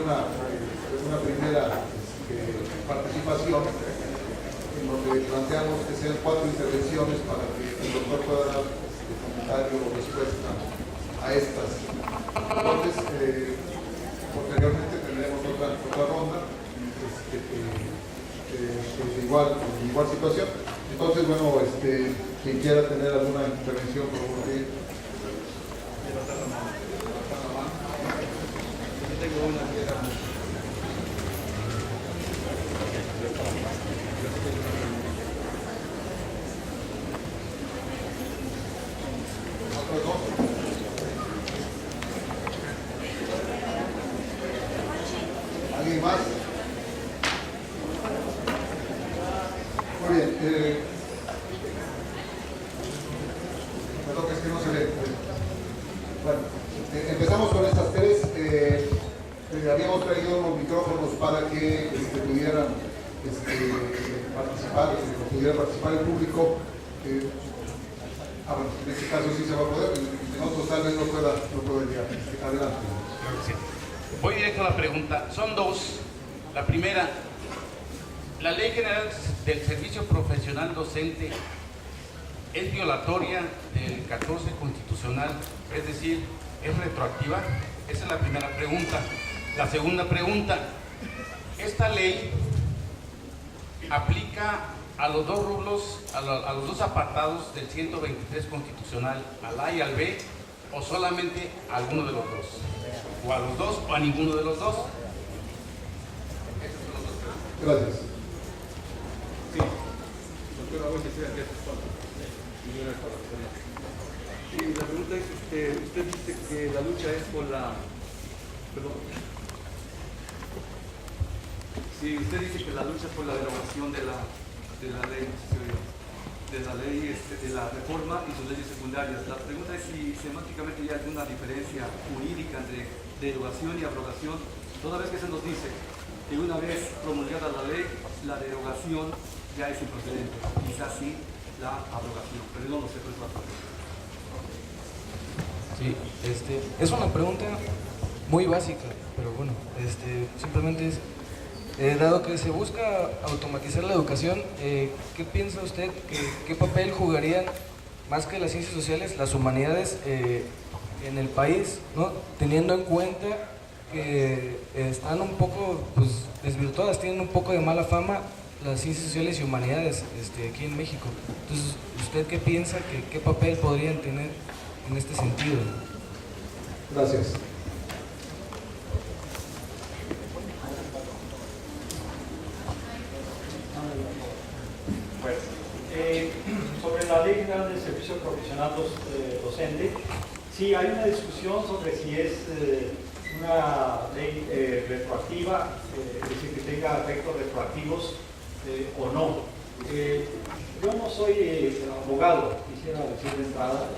una primera participación en donde planteamos que sean 4 intervenciones para que el doctor pueda dar comentario o respuesta a estas. Entonces, posteriormente tendremos otra ronda en igual situación. Entonces, bueno, quien quiera tener alguna intervención, por favor, tengo una que era... ¿Otros dos? ¿Alguien más? Muy bien. Perdón, es que no se ve. Bueno, empezamos con estas 3. Habíamos traído unos micrófonos para que pudieran participar el público. Bueno, en este caso sí se va a poder, en otros tal vez no pueda llegar. Adelante. Claro que sí. Voy directo a la pregunta. Son 2. La primera, la Ley General del Servicio Profesional Docente es violatoria del 14 constitucional, es decir, es retroactiva. Esa es la primera pregunta. La segunda pregunta, esta ley aplica a los 2 rubros, a los 2 apartados del 123 constitucional, al A y al B, o solamente a alguno de los 2, o a los 2 o a ninguno de los 2. Gracias. Sí, doctora, voy a decir aquí sí, la pregunta es, usted dice que la lucha es por la... Perdón. Sí, usted dice que la lucha es por la derogación de la ley, de la reforma y sus leyes secundarias. La pregunta es si semánticamente hay alguna diferencia jurídica entre derogación y abrogación, toda vez que se nos dice que una vez promulgada la ley, la derogación ya es improcedente, quizás sí la abrogación, pero no lo sé, pues Sí, es una pregunta muy básica, pero bueno, simplemente es, dado que se busca automatizar la educación, ¿qué piensa usted? ¿Qué papel jugarían, más que las ciencias sociales, las humanidades en el país, ¿no? Teniendo en cuenta que están un poco desvirtuadas, tienen un poco de mala fama las ciencias sociales y humanidades aquí en México? Entonces, ¿usted qué piensa? ¿Qué papel podrían tener en este sentido? Gracias. Bueno, sobre la Ley General del Servicio Profesional Docente, sí hay una discusión sobre si es una ley retroactiva, es decir, que tenga efectos retroactivos o no. Yo no soy abogado, quisiera decir de entrada.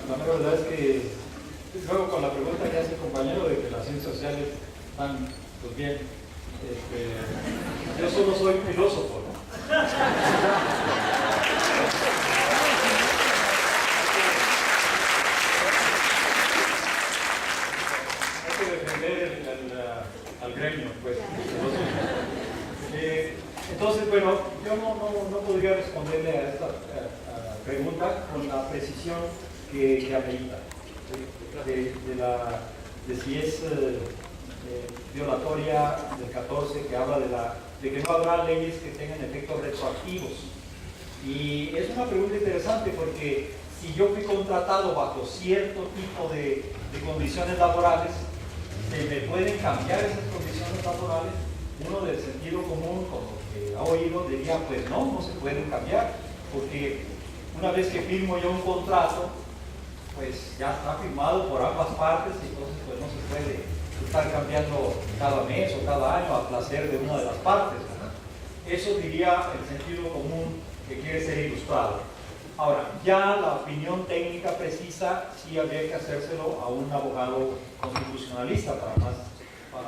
La verdad es que luego con la pregunta que hace el compañero de que las ciencias sociales están pues bien, yo solo soy filósofo, ¿no? Hay que defender al gremio, pues. Entonces, bueno, yo no podría responderle a esta pregunta con la precisión que amerita de si es violatoria del 14, que habla de que no habrá leyes que tengan efectos retroactivos. Y es una pregunta interesante porque si yo fui contratado bajo cierto tipo de condiciones laborales, ¿se me pueden cambiar esas condiciones laborales? Uno del sentido común, como que ha oído, diría, pues no se pueden cambiar, porque una vez que firmo yo un contrato, pues ya está firmado por ambas partes y entonces pues no se puede estar cambiando cada mes o cada año a placer de una de las partes, ¿verdad? Eso diría el sentido común que quiere ser ilustrado. Ahora, ya la opinión técnica precisa sí habría que hacérselo a un abogado constitucionalista para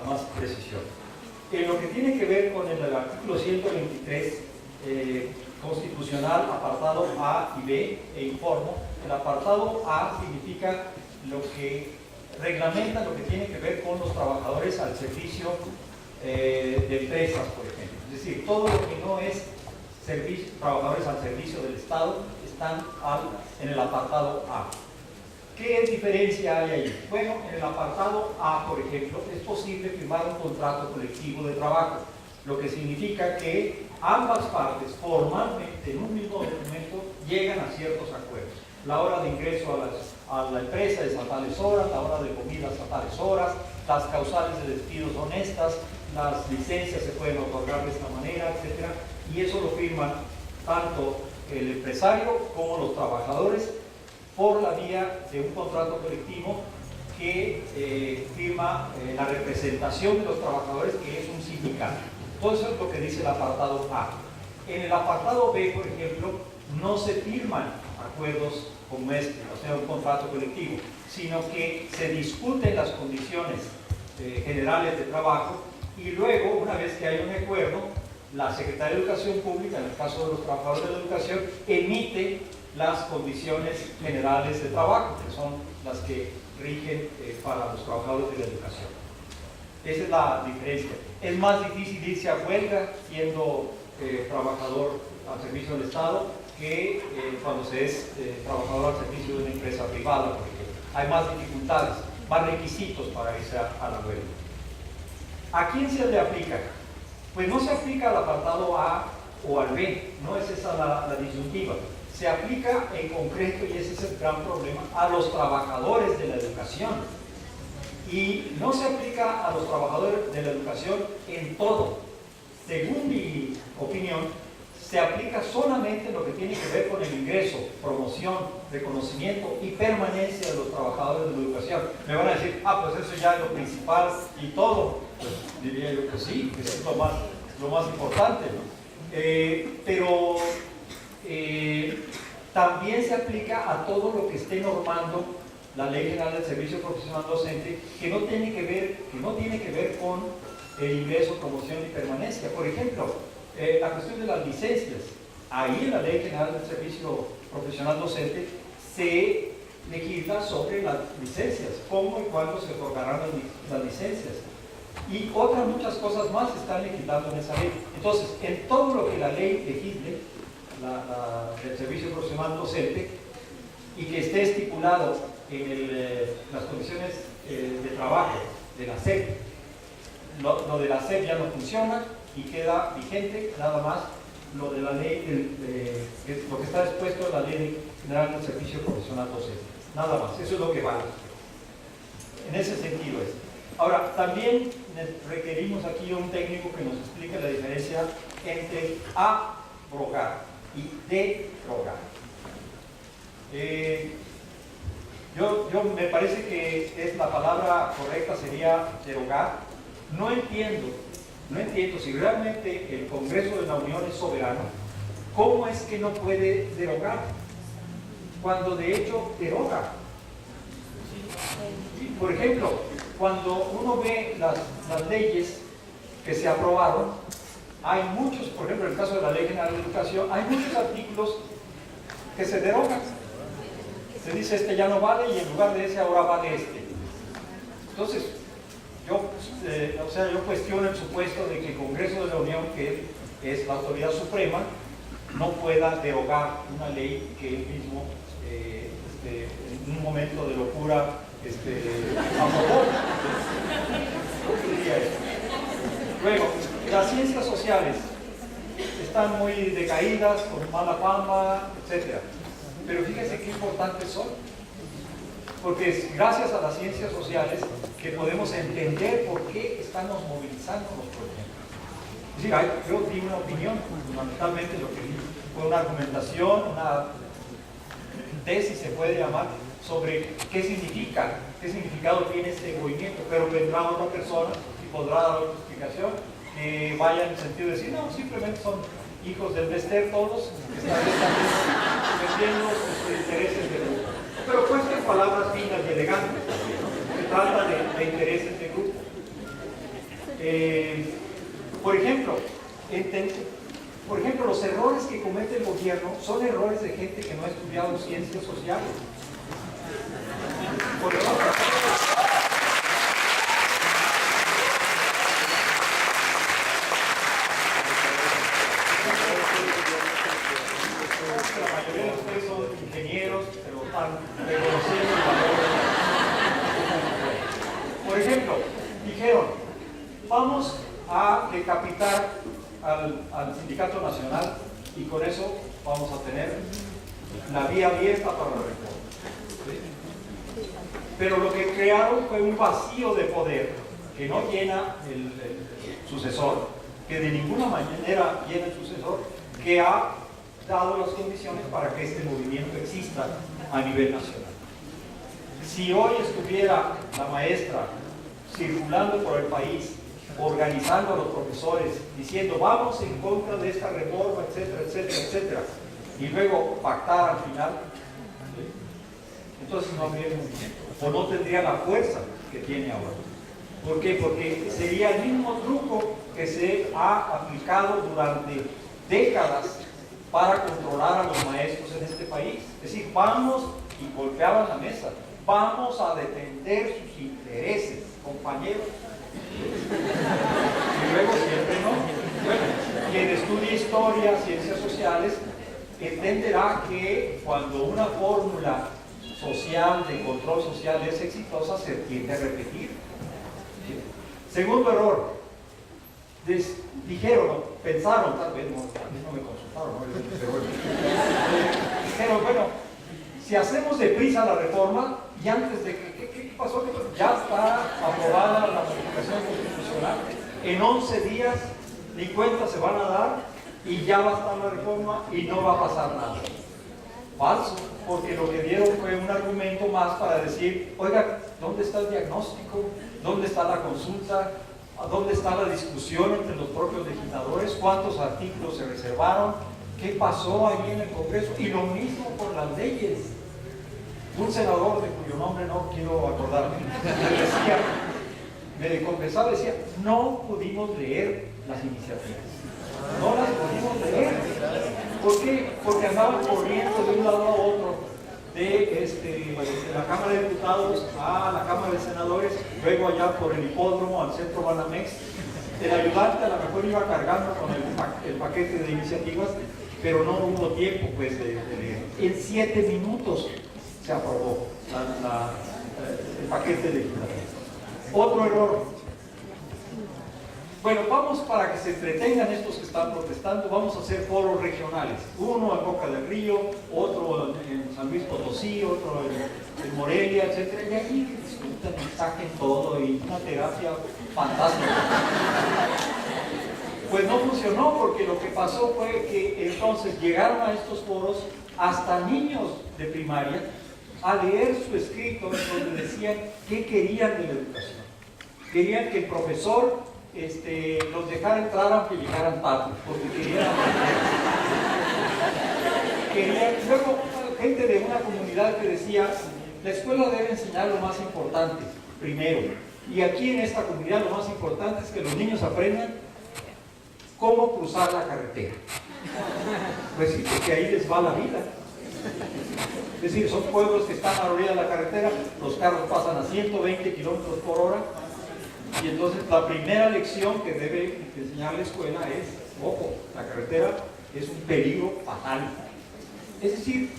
más precisión. En lo que tiene que ver con el artículo 123 constitucional, apartado A y B, informo, el apartado A significa lo que reglamentan lo que tiene que ver con los trabajadores al servicio de empresas, por ejemplo. Es decir, todo lo que no es trabajadores al servicio del Estado están en el apartado A. ¿Qué diferencia hay ahí? Bueno, en el apartado A, por ejemplo, es posible firmar un contrato colectivo de trabajo, lo que significa que ambas partes formalmente en un mismo documento llegan a ciertos acuerdos. La hora de ingreso a la empresa es a tales horas, la hora de comida es a tales horas, las causales de despidos son estas, las licencias se pueden otorgar de esta manera, etc. Y eso lo firman tanto el empresario como los trabajadores por la vía de un contrato colectivo que firma la representación de los trabajadores, que es un sindicato. Todo eso es lo que dice el apartado A. En el apartado B, por ejemplo, no se firman acuerdos como este, o sea, un contrato colectivo, sino que se discuten las condiciones generales de trabajo y luego, una vez que hay un acuerdo, la Secretaría de Educación Pública, en el caso de los trabajadores de la educación, emite las condiciones generales de trabajo, que son las que rigen para los trabajadores de la educación. Esa es la diferencia. Es más difícil irse a huelga siendo trabajador al servicio del Estado que cuando se es trabajador al servicio de una empresa privada, por ejemplo. Hay más dificultades, más requisitos para irse a la huelga. ¿A quién se le aplica? Pues no se aplica al apartado A o al B, no es esa la disyuntiva. Se aplica en concreto, y ese es el gran problema, a los trabajadores de la educación. Y no se aplica a los trabajadores de la educación en todo. Según mi opinión, se aplica solamente en lo que tiene que ver con el ingreso, promoción, reconocimiento y permanencia de los trabajadores de la educación. Me van a decir, pues eso ya es lo principal y todo. Pues diría yo que sí, que es lo más importante, ¿no? Pero también se aplica a todo lo que esté normando la Ley General del Servicio Profesional Docente, que no tiene que ver con el ingreso, promoción y permanencia. Por ejemplo, la cuestión de las licencias. Ahí en la Ley General del Servicio Profesional Docente se legisla sobre las licencias, cómo y cuándo se otorgarán las licencias. Y otras muchas cosas más se están legislando en esa ley. Entonces, en todo lo que la ley legisle, del Servicio Profesional Docente, y que esté estipulado en las condiciones de trabajo de la SEP, lo de la SEP ya no funciona y queda vigente nada más lo de la ley, lo que está expuesto en la Ley General del Servicio Profesional Docente. Nada más, eso es lo que vale. En ese sentido es. Ahora, también requerimos aquí un técnico que nos explique la diferencia entre abrogar y derogar. Yo me parece que la palabra correcta sería derogar. No entiendo si realmente el Congreso de la Unión es soberano, ¿cómo es que no puede derogar? Cuando de hecho deroga. Por ejemplo, cuando uno ve las leyes que se aprobaron, hay muchos, por ejemplo, en el caso de la Ley General de Educación, hay muchos artículos que se derogan. Se dice este ya no vale y en lugar de ese ahora vale este. Entonces, yo cuestiono el supuesto de que el Congreso de la Unión, que es la autoridad suprema, no pueda derogar una ley que él mismo, en un momento de locura, aprobó. ¿Qué diría eso? Luego, las ciencias sociales están muy decaídas, con mala fama, etc. Pero fíjense qué importantes son, porque es gracias a las ciencias sociales que podemos entender por qué estamos movilizándonos, por ejemplo. Es decir, yo di una opinión, fundamentalmente lo que di fue una argumentación, una tesis se puede llamar, sobre qué significado tiene este movimiento, pero vendrá otra persona y podrá dar otra explicación que vaya en el sentido de decir, no, simplemente son hijos del Bester todos, que están defendiendo sus intereses de grupo. Pero pues en palabras finas y elegantes, se trata de intereses de grupo. Por ejemplo, los errores que comete el gobierno son errores de gente que no ha estudiado ciencias sociales. Por ejemplo, ejemplo, dijeron, vamos a decapitar al Sindicato Nacional y con eso vamos a tener la vía abierta para la reforma. Pero lo que crearon fue un vacío de poder que no llena el sucesor, que de ninguna manera llena el sucesor, que ha dado las condiciones para que este movimiento exista a nivel nacional. Si hoy estuviera la maestra circulando por el país, organizando a los profesores, diciendo vamos en contra de esta reforma, etcétera, etcétera, etcétera, y luego pactar al final, entonces no habría movimiento, o no tendría la fuerza que tiene ahora. ¿Por qué? Porque sería el mismo truco que se ha aplicado durante décadas para controlar a los maestros en este país. Es decir, vamos, y golpeaban la mesa, vamos a defender sus intereses, compañeros. Y luego siempre no. Bueno, quien estudie historia, ciencias sociales, entenderá que cuando una fórmula social, de control social, es exitosa, se tiende a repetir. Segundo error, dijeron, pensaron, tal vez no me consultaron, ¿no? Pero bueno, dijeron, bueno, si hacemos deprisa la reforma, y antes de que, ¿qué pasó? Ya está aprobada la modificación constitucional, en 11 días ni cuenta se van a dar, y ya va a estar la reforma, y no va a pasar nada. Falso, porque lo que dieron fue un argumento más para decir, oiga, ¿dónde está el diagnóstico? ¿Dónde está la consulta? ¿Dónde está la discusión entre los propios legisladores? ¿Cuántos artículos se reservaron? ¿Qué pasó ahí en el Congreso? Y lo mismo con las leyes. Un senador de cuyo nombre no quiero acordarme, me confesaba, decía, no pudimos leer las iniciativas. No las pudimos leer. ¿Por qué? Porque andaban corriendo de un lado a otro, de la Cámara de Diputados a la Cámara de Senadores, luego allá por el hipódromo al centro Banamex. El ayudante a lo mejor iba cargando con el paquete de iniciativas, pero no hubo tiempo pues de leer. En 7 minutos se aprobó el paquete legislativo. Otro error. Bueno, vamos, para que se entretengan estos que están protestando, vamos a hacer foros regionales. Uno en Boca del Río, otro en San Luis Potosí, otro en Morelia, etc. Y ahí discutan y saquen todo, y una terapia fantástica. Pues no funcionó, porque lo que pasó fue que entonces llegaron a estos foros hasta niños de primaria a leer su escrito donde decían qué querían de la educación. Querían que el profesor los dejara entrar aunque llegaran tarde, porque querían luego gente de una comunidad que decía, la escuela debe enseñar lo más importante primero, y aquí en esta comunidad lo más importante es que los niños aprendan cómo cruzar la carretera. Pues sí, porque ahí les va la vida. Es decir, son pueblos que están a la orilla de la carretera, los carros pasan a 120 kilómetros por hora, y entonces la primera lección que debe enseñar la escuela es, ojo, la carretera es un peligro fatal. Es decir,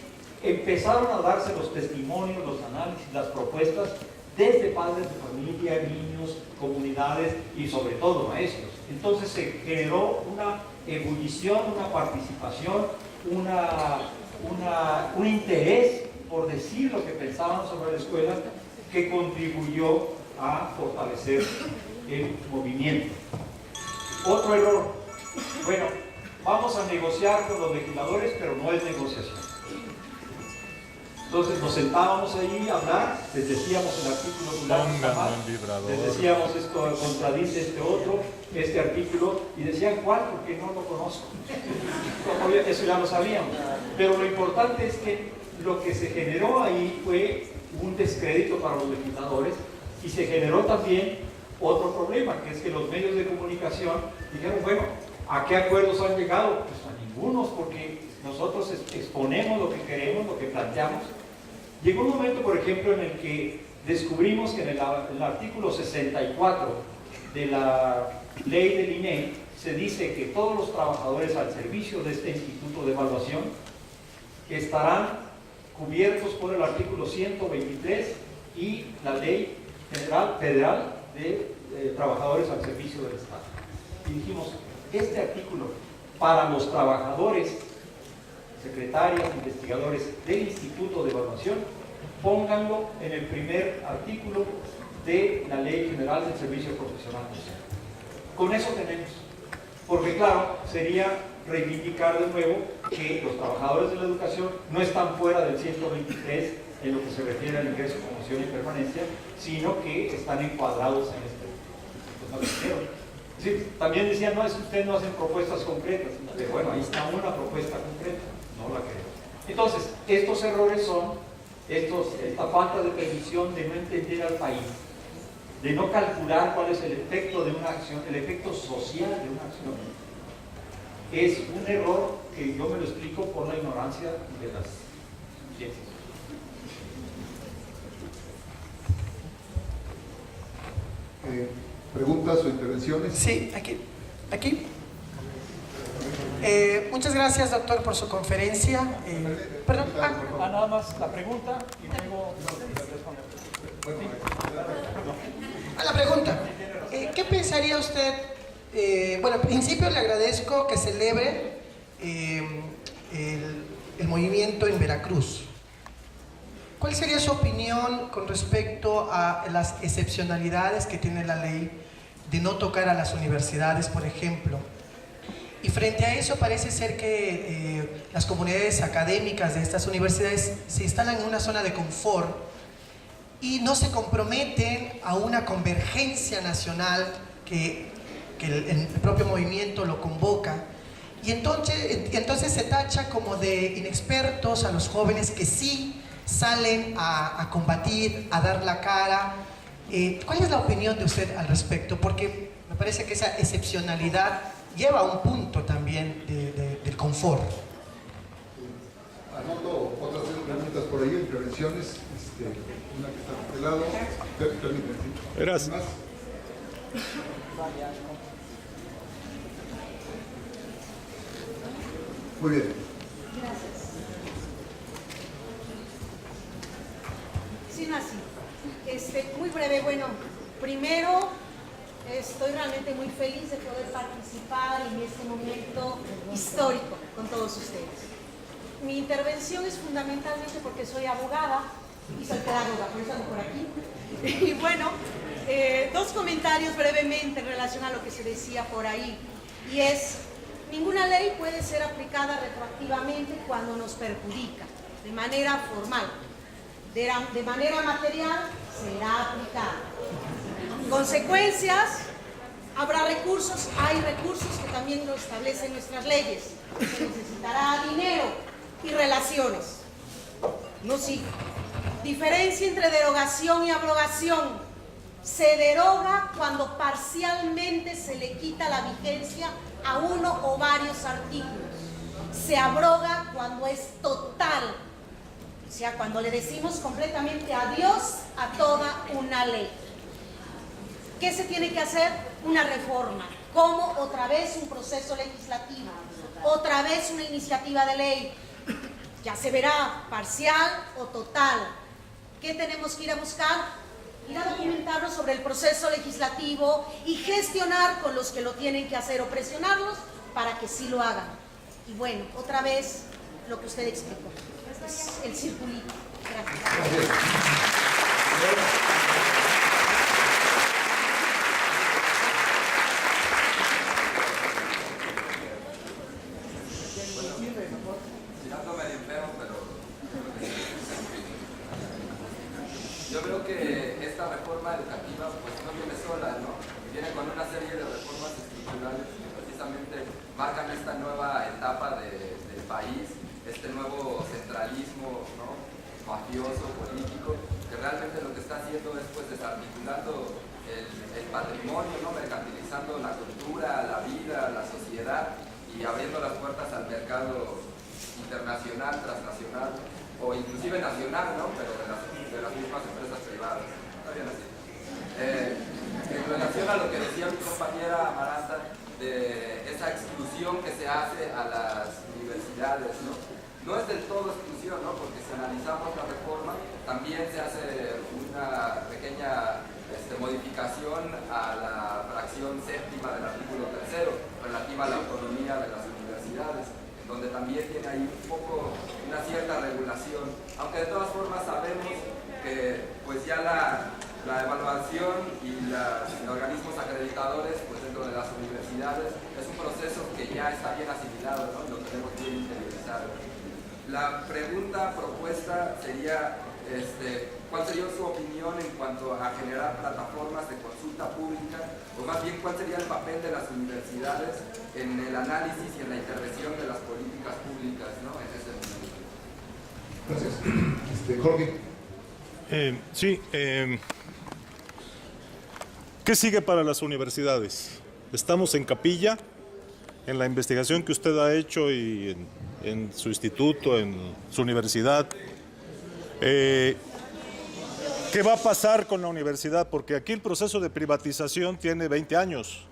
empezaron a darse los testimonios, los análisis, las propuestas desde padres de familia, niños, comunidades y sobre todo maestros. Entonces se generó una ebullición, una participación, un interés por decir lo que pensaban sobre la escuela, que contribuyó a fortalecer el movimiento. Otro error. Bueno, vamos a negociar con los legisladores, pero no es negociación. Entonces nos sentábamos ahí a hablar, les decíamos el artículo, les decíamos esto contradice este otro, este artículo, y decían ¿cuál? Porque no lo conozco. Eso ya lo sabíamos. Pero lo importante es que lo que se generó ahí fue un descrédito para los legisladores, y se generó también otro problema, que es que los medios de comunicación dijeron, bueno, ¿a qué acuerdos han llegado? Pues a ninguno, porque nosotros exponemos lo que queremos, lo que planteamos. Llegó un momento, por ejemplo, en el que descubrimos que en el artículo 64 de la ley del INE se dice que todos los trabajadores al servicio de este instituto de evaluación estarán cubiertos por el artículo 123 y la ley federal de trabajadores al servicio del Estado. Y dijimos, este artículo para los trabajadores, secretarias, investigadores del Instituto de Evaluación, pónganlo en el primer artículo de la Ley General del Servicio Profesional Docente. Con eso tenemos, porque claro, sería reivindicar de nuevo que los trabajadores de la educación no están fuera del 123 en lo que se refiere al ingreso, promoción y permanencia, sino que están encuadrados en este. Sí, también decían, no, es que ustedes no hacen propuestas concretas. Pero bueno, ahí está una propuesta concreta, no la creo. Entonces, estos errores son esta falta de previsión, de no entender al país, de no calcular cuál es el efecto de una acción, el efecto social de una acción. Es un error que yo me lo explico por la ignorancia de las ciencias. ¿Preguntas o intervenciones? Sí, aquí. Muchas gracias, doctor, por su conferencia. Perdón. Nada más la pregunta y luego A la pregunta. ¿Qué pensaría usted? Bueno, en principio le agradezco que celebre el movimiento en Veracruz. ¿Cuál sería su opinión con respecto a las excepcionalidades que tiene la ley de no tocar a las universidades, por ejemplo? Y frente a eso parece ser que las comunidades académicas de estas universidades se instalan en una zona de confort y no se comprometen a una convergencia nacional que el propio movimiento lo convoca. Y entonces se tacha como de inexpertos a los jóvenes que sí salen a combatir, a dar la cara. ¿Cuál es la opinión de usted al respecto? Porque me parece que esa excepcionalidad lleva a un punto también del confort. Anoto otras preguntas por ahí, intervenciones. Una que está de este lado. Permíteme. Gracias. Muy bien. Gracias. Sí, así. Muy breve. Bueno, primero estoy realmente muy feliz de poder participar en este momento histórico con todos ustedes. Mi intervención es fundamentalmente porque soy abogada y soy pedagoga, por eso ando por aquí. Y bueno, dos comentarios brevemente en relación a lo que se decía por ahí. Y es, ninguna ley puede ser aplicada retroactivamente cuando nos perjudica, de manera formal. De manera material será aplicada. Consecuencias, habrá recursos, hay recursos que también lo establecen nuestras leyes. Se necesitará dinero y relaciones. No sigue. Diferencia entre derogación y abrogación. Se deroga cuando parcialmente se le quita la vigencia a uno o varios artículos. Se abroga cuando es total. O sea, cuando le decimos completamente adiós a toda una ley. ¿Qué se tiene que hacer? Una reforma. ¿Cómo? Otra vez un proceso legislativo. Otra vez una iniciativa de ley. Ya se verá parcial o total. ¿Qué tenemos que ir a buscar? Ir a documentarnos sobre el proceso legislativo y gestionar con los que lo tienen que hacer o presionarlos para que sí lo hagan. Y bueno, otra vez lo que usted explicó. Es el circulito. Gracias. Yo creo que esta reforma educativa pues no viene sola, ¿no? Viene con una serie de reformas estructurales que precisamente marcan esta nueva etapa del país, este nuevo centralismo, ¿no?, mafioso, político, que realmente lo que está haciendo es pues desarticulando el patrimonio, ¿no?, mercantilizando la cultura, la vida, la sociedad y abriendo las puertas al mercado internacional, transnacional o inclusive nacional, ¿no?, pero de las mismas empresas privadas. Está bien así. En relación a lo que decía mi compañera Amaranta, de esa exclusión que se hace a las universidades, ¿no? No es del todo exclusión, ¿no?, porque si analizamos la reforma, también se hace una pequeña modificación a la fracción séptima del artículo 3º, relativa a la autonomía de las universidades, en donde también tiene ahí un poco una cierta regulación, aunque de todas formas sabemos que pues ya la evaluación y los organismos acreditadores pues dentro de las universidades es un proceso que ya está bien asimilado, ¿no? Lo tenemos bien interiorizado. La pregunta propuesta sería, ¿cuál sería su opinión en cuanto a generar plataformas de consulta pública? O más bien, ¿cuál sería el papel de las universidades en el análisis y en la intervención de las políticas públicas, ¿no? En ese sentido. Gracias. Jorge. Sí. ¿Qué sigue para las universidades? Estamos en capilla, en la investigación que usted ha hecho y en su instituto, en su universidad. ¿Qué va a pasar con la universidad? Porque aquí el proceso de privatización tiene 20 años,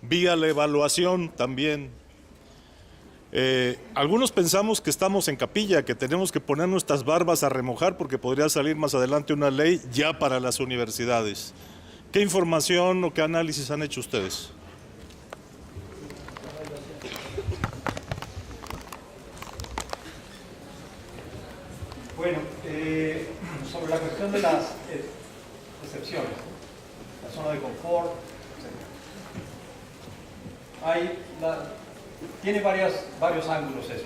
vía la evaluación también. Algunos pensamos que estamos en capilla, que tenemos que poner nuestras barbas a remojar porque podría salir más adelante una ley ya para las universidades. ¿Qué información o qué análisis han hecho ustedes? Bueno, sobre la cuestión de las excepciones, la zona de confort, tiene varios ángulos eso.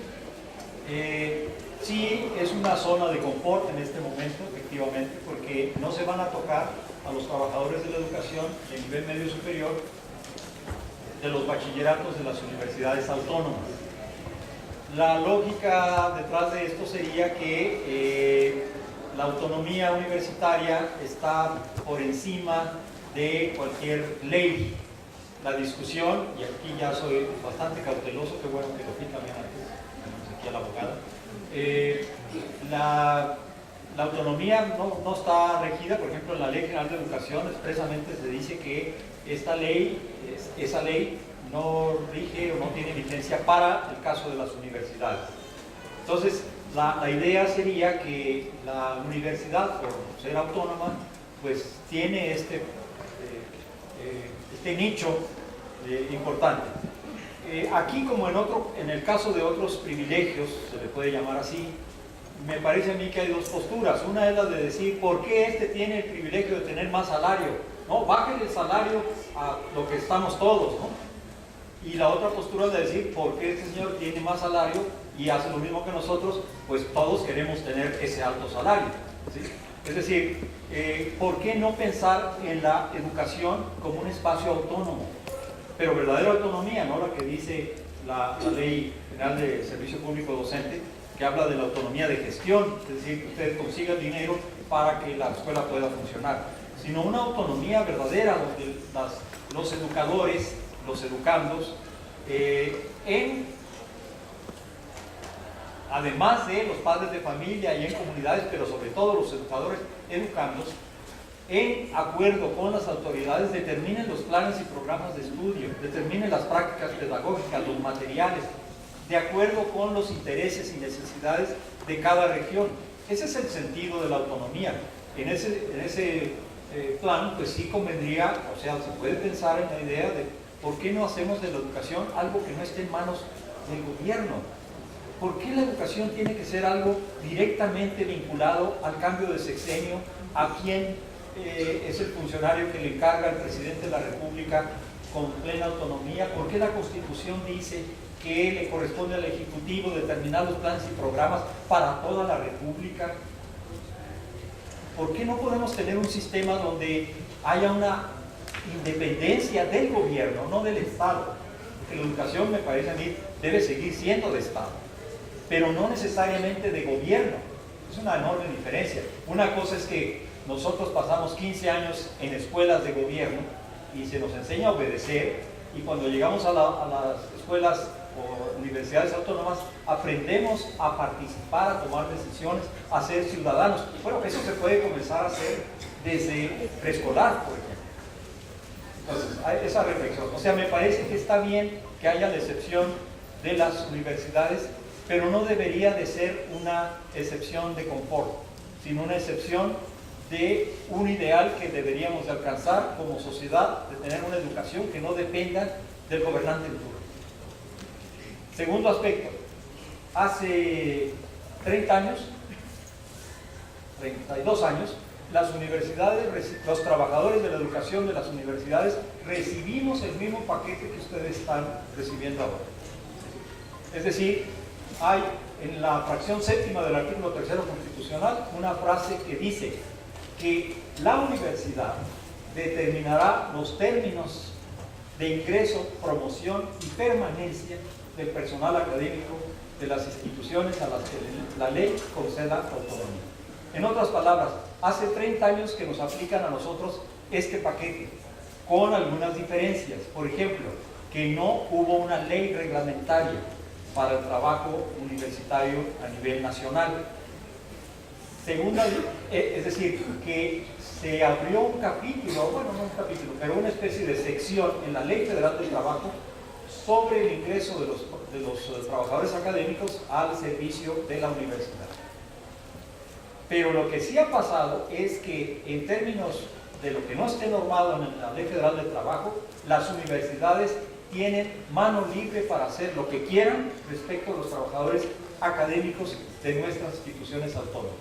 Sí, es una zona de confort en este momento, efectivamente, porque no se van a tocar a los trabajadores de la educación de nivel medio superior de los bachilleratos de las universidades autónomas. La lógica detrás de esto sería que la autonomía universitaria está por encima de cualquier ley. La discusión, y aquí ya soy bastante cauteloso, qué bueno que lo vi también antes, tenemos aquí a la abogada. La autonomía no está regida, por ejemplo, en la Ley General de Educación expresamente se dice que esa ley no rige o no tiene vigencia para el caso de las universidades. Entonces, la idea sería que la universidad, por ser autónoma, pues tiene este nicho importante. Aquí, como en el caso de otros privilegios, se le puede llamar así, me parece a mí que hay dos posturas. Una es la de decir, ¿por qué este tiene el privilegio de tener más salario? No, bájenle el salario a lo que estamos todos, ¿no? Y la otra postura es de decir, ¿por qué este señor tiene más salario y hace lo mismo que nosotros? Pues todos queremos tener ese alto salario, ¿sí? Es decir, ¿por qué no pensar en la educación como un espacio autónomo? Pero verdadera autonomía, no la que dice la Ley General de Servicio Público Docente, que habla de la autonomía de gestión, es decir, que usted consiga el dinero para que la escuela pueda funcionar, sino una autonomía verdadera donde los educadores, los educandos, además de los padres de familia y en comunidades, pero sobre todo los educadores educandos, en acuerdo con las autoridades, determinen los planes y programas de estudio, determinen las prácticas pedagógicas, los materiales, de acuerdo con los intereses y necesidades de cada región. Ese es el sentido de la autonomía. En ese plan, pues sí convendría, o sea, se puede pensar en la idea de ¿por qué no hacemos de la educación algo que no esté en manos del gobierno? ¿Por qué la educación tiene que ser algo directamente vinculado al cambio de sexenio, a quién es el funcionario que le encarga al presidente de la República con plena autonomía? ¿Por qué la Constitución dice que le corresponde al Ejecutivo determinar los planes y programas para toda la República? ¿Por qué no podemos tener un sistema donde haya una independencia del gobierno, no del Estado? Porque la educación, me parece a mí, debe seguir siendo de Estado, pero no necesariamente de gobierno. Es una enorme diferencia. Una cosa es que nosotros pasamos 15 años en escuelas de gobierno y se nos enseña a obedecer, y cuando llegamos a las escuelas o universidades autónomas aprendemos a participar, a tomar decisiones, a ser ciudadanos. Bueno, eso se puede comenzar a hacer desde preescolar, por ejemplo. Entonces, hay esa reflexión. O sea, me parece que está bien que haya la excepción de las universidades, pero no debería de ser una excepción de confort, sino una excepción de un ideal que deberíamos de alcanzar como sociedad, de tener una educación que no dependa del gobernante en turno. Segundo aspecto, hace 30 años, 32 años, las universidades, los trabajadores de la educación de las universidades recibimos el mismo paquete que ustedes están recibiendo ahora. Es decir, hay en la fracción séptima del artículo 3º constitucional una frase que dice que la universidad determinará los términos de ingreso, promoción y permanencia del personal académico de las instituciones a las que la ley conceda autonomía. En otras palabras, hace 30 años que nos aplican a nosotros este paquete, con algunas diferencias. Por ejemplo, que no hubo una ley reglamentaria para el trabajo universitario a nivel nacional. Segunda, es decir, que se abrió un capítulo, bueno, no un capítulo, pero una especie de sección en la Ley Federal del Trabajo sobre el ingreso de los trabajadores académicos al servicio de la universidad. Pero lo que sí ha pasado es que en términos de lo que no esté normado en la Ley Federal del Trabajo, las universidades tienen mano libre para hacer lo que quieran respecto a los trabajadores académicos de nuestras instituciones autónomas.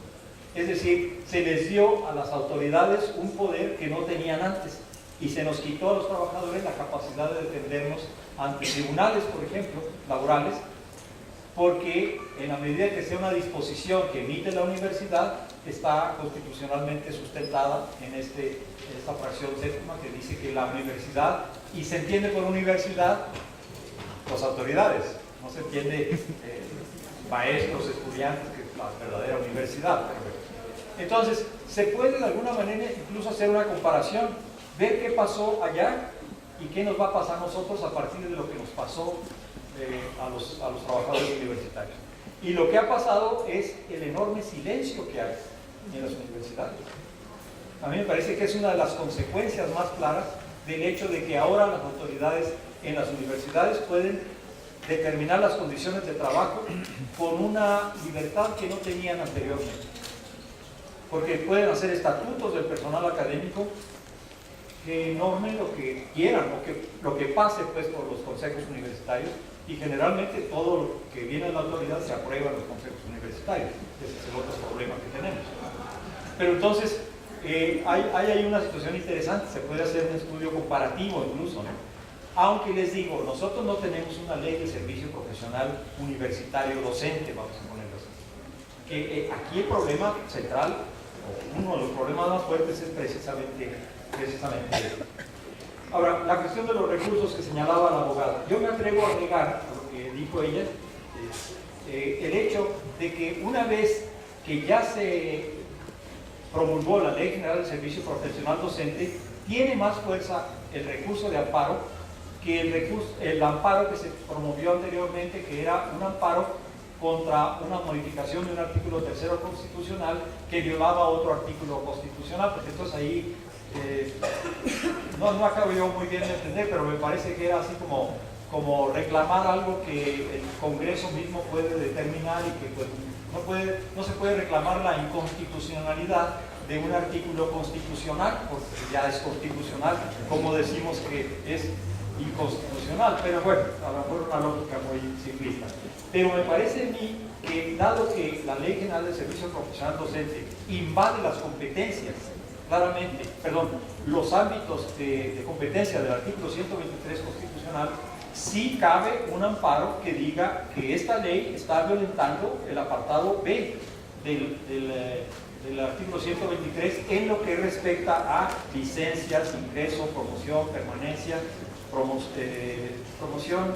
Es decir, se les dio a las autoridades un poder que no tenían antes y se nos quitó a los trabajadores la capacidad de defendernos ante tribunales, por ejemplo, laborales, porque en la medida que sea una disposición que emite la universidad, está constitucionalmente sustentada en esta fracción séptima que dice que la universidad, y se entiende por universidad las autoridades, no se entiende maestros, estudiantes, que es la verdadera universidad. Entonces, se puede de alguna manera incluso hacer una comparación, ver qué pasó allá y qué nos va a pasar a nosotros a partir de lo que nos pasó a los trabajadores universitarios. Y lo que ha pasado es el enorme silencio que hay en las universidades. A mí me parece que es una de las consecuencias más claras del hecho de que ahora las autoridades en las universidades pueden determinar las condiciones de trabajo con una libertad que no tenían anteriormente. Porque pueden hacer estatutos del personal académico que normen lo que quieran, lo que pase pues por los consejos universitarios, y generalmente todo lo que viene de la autoridad se aprueba en los consejos universitarios. Ese es el otro problema que tenemos. Pero entonces, hay una situación interesante, se puede hacer un estudio comparativo incluso, ¿no? Aunque les digo, nosotros no tenemos una ley de servicio profesional universitario docente, vamos a ponerlo así. Que aquí el problema central, o uno de los problemas más fuertes, es precisamente eso. Ahora, la cuestión de los recursos que señalaba la abogada, yo me atrevo a agregar a lo que dijo ella, el hecho de que una vez que ya se promulgó la Ley General del Servicio Profesional Docente, tiene más fuerza el recurso de amparo que el amparo que se promovió anteriormente, que era un amparo contra una modificación de un artículo 3º constitucional que violaba otro artículo constitucional, porque entonces ahí no acabo yo muy bien de entender, pero me parece que era así como reclamar algo que el Congreso mismo puede determinar y que pues, no se puede reclamar la inconstitucionalidad de un artículo constitucional, porque ya es constitucional, como decimos que es inconstitucional, pero bueno, a lo mejor una lógica muy simplista. Pero me parece a mí que, dado que la Ley General del Servicio Profesional Docente invade las competencias, claramente, los ámbitos de competencia del artículo 123 constitucional, sí cabe un amparo que diga que esta ley está violentando el apartado B del artículo 123 en lo que respecta a licencias, ingreso, promoción, permanencia, promoción,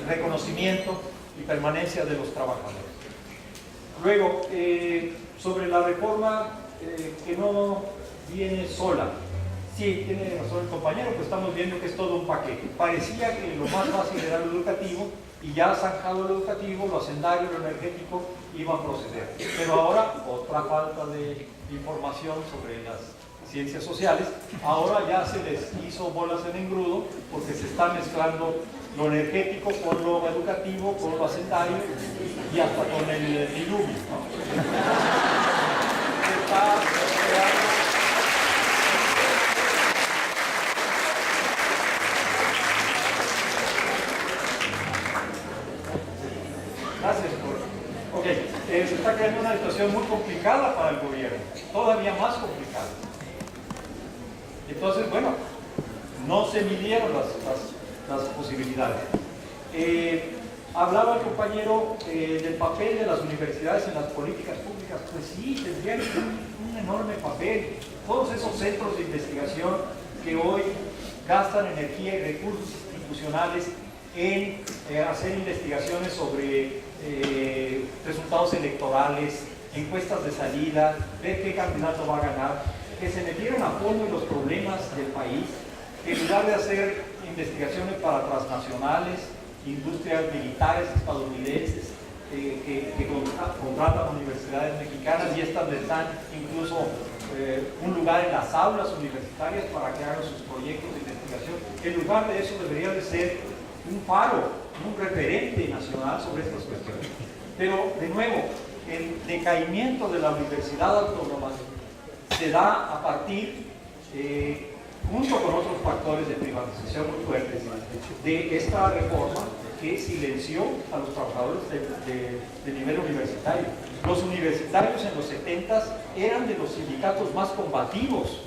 reconocimiento y permanencia de los trabajadores. Luego, sobre la reforma que no viene sola, sí, tiene razón el compañero, pues estamos viendo que es todo un paquete. Parecía que lo más fácil era lo educativo, y ya zanjado lo educativo, lo hacendario, lo energético iba a proceder. Pero ahora, otra falta de información sobre las ciencias sociales, ahora ya se les hizo bolas en engrudo, porque se está mezclando lo energético con lo educativo, con lo hacendario y hasta con el diluvio, ¿no? Gracias. Ok, se está creando una situación muy complicada para el gobierno, todavía más complicada. Entonces, bueno, no se midieron las posibilidades. Hablaba el compañero del papel de las universidades en las políticas públicas. Pues sí, tendrían un enorme papel. Todos esos centros de investigación que hoy gastan energía y recursos institucionales en hacer investigaciones sobre resultados electorales, encuestas de salida, ver qué candidato va a ganar, que se metieran a fondo en los problemas del país, que en lugar de hacer investigaciones para transnacionales, industrias militares estadounidenses que contratan universidades mexicanas y estas les dan incluso un lugar en las aulas universitarias para que hagan sus proyectos de investigación. En lugar de eso debería de ser un faro, un referente nacional sobre estas cuestiones. Pero, de nuevo, el decaimiento de la Universidad Autónoma se da a partir, junto con otros factores de privatización muy fuertes, de esta reforma que silenció a los trabajadores de nivel universitario. Los universitarios en los 70s eran de los sindicatos más combativos.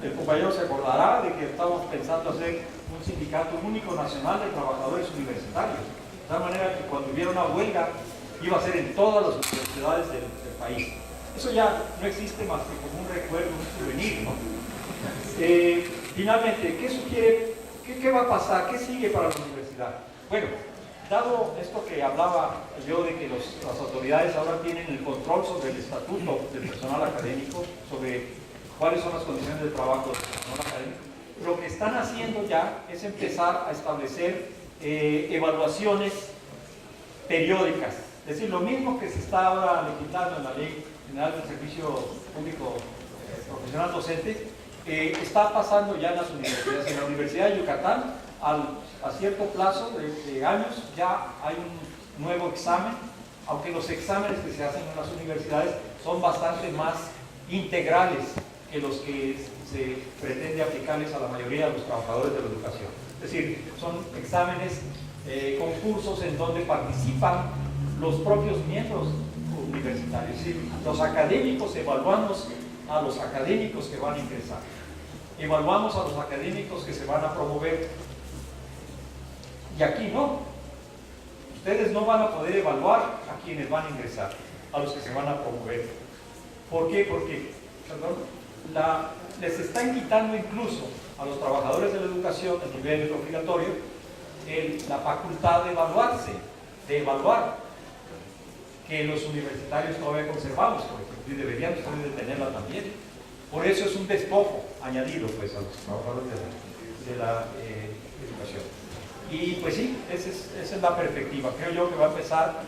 El compañero se acordará de que estábamos pensando hacer un sindicato único nacional de trabajadores universitarios. De tal manera que cuando hubiera una huelga, iba a ser en todas las universidades del país. Eso ya no existe más que como un recuerdo, un souvenir, ¿no? Finalmente, ¿qué sugiere? ¿Qué va a pasar? ¿Qué sigue para la universidad? Bueno, dado esto que hablaba yo de que las autoridades ahora tienen el control sobre el estatuto del personal académico, sobre cuáles son las condiciones de trabajo del personal académico, lo que están haciendo ya es empezar a establecer evaluaciones periódicas. Es decir, lo mismo que se está ahora legislando en la Ley General del Servicio Público Profesional Docente, está pasando ya en las universidades. En la Universidad de Yucatán, a cierto plazo de años, ya hay un nuevo examen, aunque los exámenes que se hacen en las universidades son bastante más integrales que los que se pretende aplicarles a la mayoría de los trabajadores de la educación. Es decir, son exámenes, concursos en donde participan los propios miembros universitarios. Es decir, los académicos evaluamos a los académicos que van a ingresar. Evaluamos a los académicos que se van a promover. Y aquí no. Ustedes no van a poder evaluar a quienes van a ingresar, a los que se van a promover. ¿Por qué? Porque, les están quitando incluso a los trabajadores de la educación a nivel obligatorio la facultad de evaluarse, de evaluar, que los universitarios todavía conservamos, por ejemplo, y deberíamos de tenerla también. Por eso es un despojo añadido pues, a los trabajadores de la educación. Y pues sí, esa es la perspectiva. Creo yo que va a empezar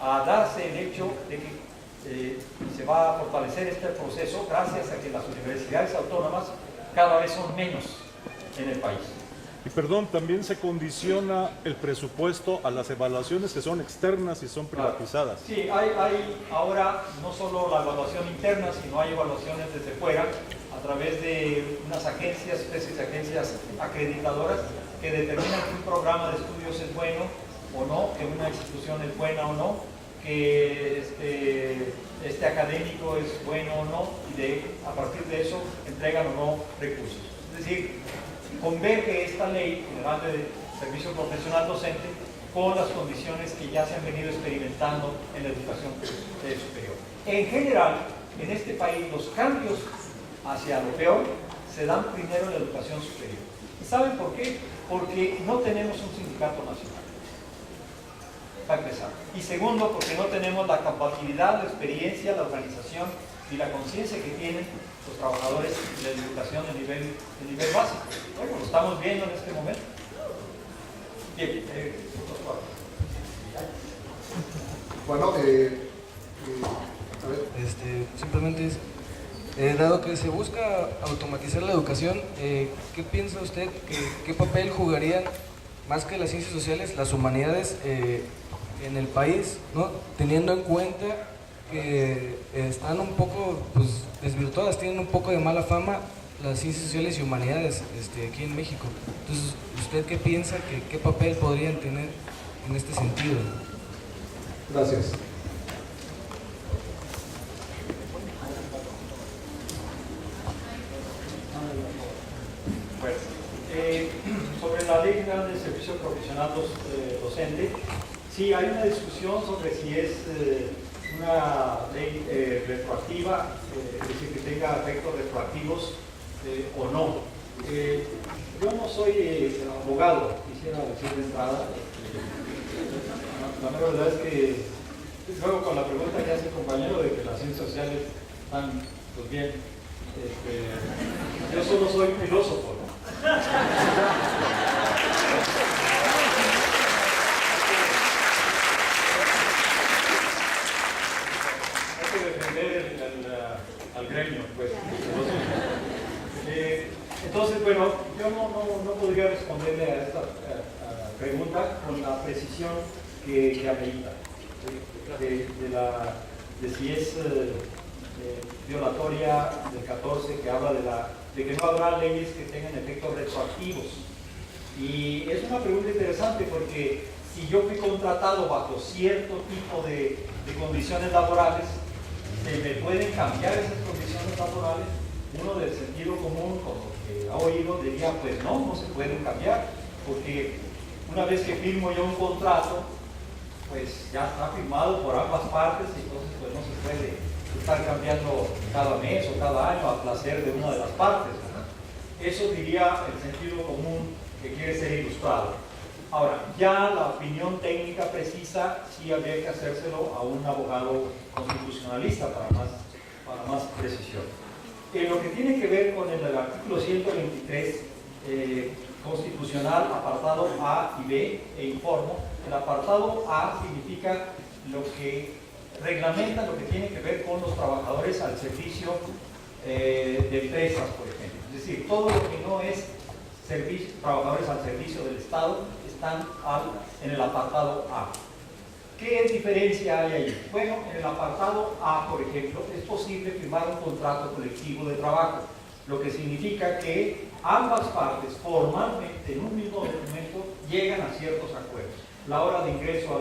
a darse el hecho de que se va a fortalecer este proceso gracias a que las universidades autónomas cada vez son menos en el país. Y perdón, también se condiciona el presupuesto a las evaluaciones que son externas y son privatizadas. Sí, hay ahora no solo la evaluación interna, sino hay evaluaciones desde fuera a través de unas agencias, especies de agencias acreditadoras que determinan que un programa de estudios es bueno o no, que una institución es buena o no, que este académico es bueno o no, y a partir de eso entregan o no recursos. Es decir, converge esta Ley General de Servicio Profesional Docente con las condiciones que ya se han venido experimentando en la educación superior. En general, en este país, los cambios hacia lo peor se dan primero en la educación superior. ¿Y saben por qué? Porque no tenemos un sindicato nacional, para empezar. Y segundo, porque no tenemos la capacidad, la experiencia, la organización y la conciencia que tienen los trabajadores de la educación de nivel básico. Bueno, lo estamos viendo en este momento. Bien, bueno, a ver. Simplemente es, dado que se busca automatizar la educación, ¿qué piensa usted? ¿Qué papel jugarían, más que las ciencias sociales, las humanidades en el país, ¿no? Teniendo en cuenta que están un poco pues, desvirtuadas, tienen un poco de mala fama las ciencias sociales y humanidades aquí en México. Entonces, ¿usted qué piensa? ¿Qué papel podrían tener en este sentido? Gracias. Bueno, sobre la Ley General del Servicio Profesional Docente, sí hay una discusión sobre si es una ley retroactiva, es decir, que tenga efectos retroactivos o no. Yo no soy abogado, quisiera decir de entrada. La verdad es que luego con la pregunta que hace el compañero de que las ciencias sociales están pues bien, yo solo soy filósofo, ¿no? Hay que defender al gremio, pues. Entonces, bueno, yo no podría responderle a esta pregunta con la precisión que amerita, de si es violatoria del 14, que habla de que no habrá leyes que tengan efectos retroactivos. Y es una pregunta interesante porque si yo fui contratado bajo cierto tipo de condiciones laborales, ¿se me pueden cambiar esas condiciones laborales? Uno del sentido común, como que ha oído, diría, pues no se pueden cambiar, porque una vez que firmo yo un contrato, pues ya está firmado por ambas partes y entonces pues no se puede estar cambiando cada mes o cada año a placer de una de las partes, ¿verdad? Eso diría el sentido común que quiere ser ilustrado. Ahora, ya la opinión técnica precisa sí habría que hacérselo a un abogado constitucionalista para más precisión. En lo que tiene que ver con el artículo 123 constitucional, apartado A y B, informo, el apartado A significa lo que reglamenta lo que tiene que ver con los trabajadores al servicio de empresas, por ejemplo. Es decir, todo lo que no es trabajadores al servicio del Estado están en el apartado A. ¿Qué diferencia hay ahí? Bueno, en el apartado A, por ejemplo, es posible firmar un contrato colectivo de trabajo, lo que significa que ambas partes formalmente en un mismo documento llegan a ciertos acuerdos. La hora de ingreso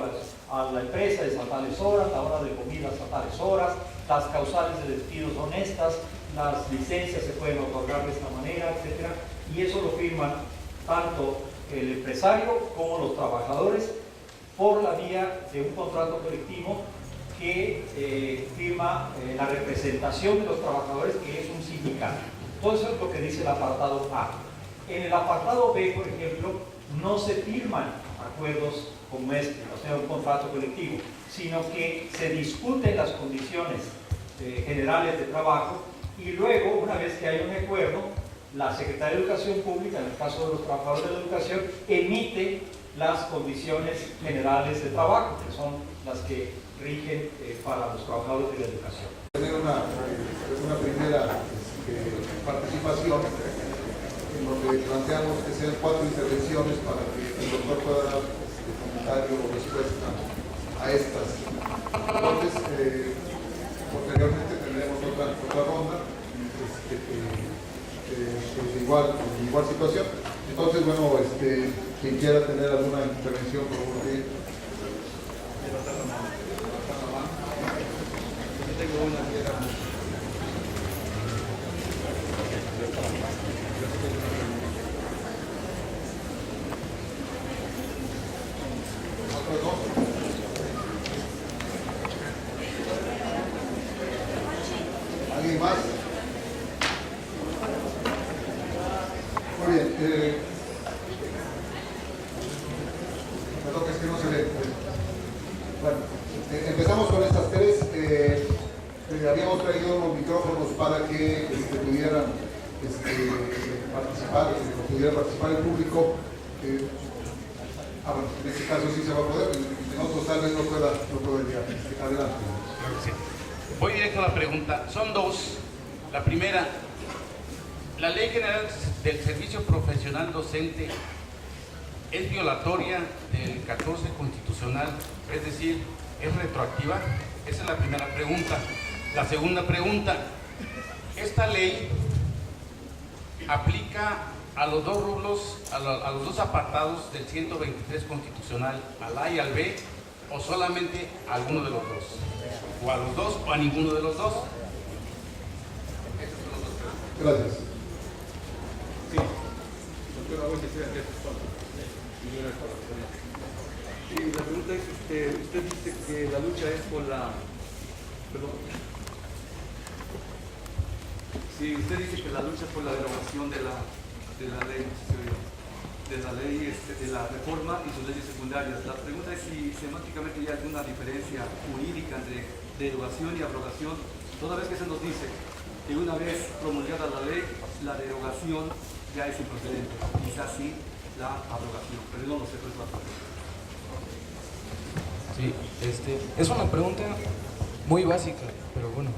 a la empresa es a tales horas, la hora de comida es a tales horas, las causales de despidos son estas, las licencias se pueden otorgar de esta manera, etc. Y eso lo firman tanto el empresario como los trabajadores por la vía de un contrato colectivo que firma la representación de los trabajadores, que es un sindicato. Todo eso es lo que dice el apartado A. En el apartado B, por ejemplo, no se firman acuerdos como este, o sea, un contrato colectivo, sino que se discuten las condiciones generales de trabajo y luego, una vez que hay un acuerdo, la Secretaría de Educación Pública, en el caso de los trabajadores de la educación, emite las condiciones generales de trabajo, que son las que rigen para los trabajadores de la educación. Tener una primera participación en donde planteamos que sean 4 intervenciones para que el doctor pueda dar comentario o respuesta a estas. Entonces, posteriormente tendremos otra ronda en igual situación. Entonces, bueno, quien quiera tener alguna intervención, por favor, que... Yo tengo una. ¿Alguien más? Muy bien. Perdón, que es que no se ve. Bueno, empezamos con estas 3. Habíamos traído los micrófonos para que pudieran participar el público. Bueno, en este caso sí se va a poder, en otros tal vez no pueda llegar. Adelante. Claro que sí. Voy directo a la pregunta. Son 2. La primera, la Ley General del Servicio Profesional Docente es violatoria del 14 constitucional, es decir, es retroactiva. Esa es la primera pregunta. La segunda pregunta, esta ley aplica a los dos rubros, a los dos apartados del 123 constitucional, al A y al B, o solamente a alguno de los dos, o a los dos o a ninguno de los dos. Gracias. Sí. Sí, la pregunta es, usted dice que la lucha es por la... Perdón. Sí, usted dice que la lucha es por la derogación de la ley, de la reforma y sus leyes secundarias. La pregunta es si semánticamente hay alguna diferencia jurídica entre derogación y abrogación, toda vez que se nos dice que una vez promulgada la ley, la derogación ya es improcedente, quizás sí la abrogación, pero no lo sé, pues va. Sí, es una pregunta muy básica, pero bueno.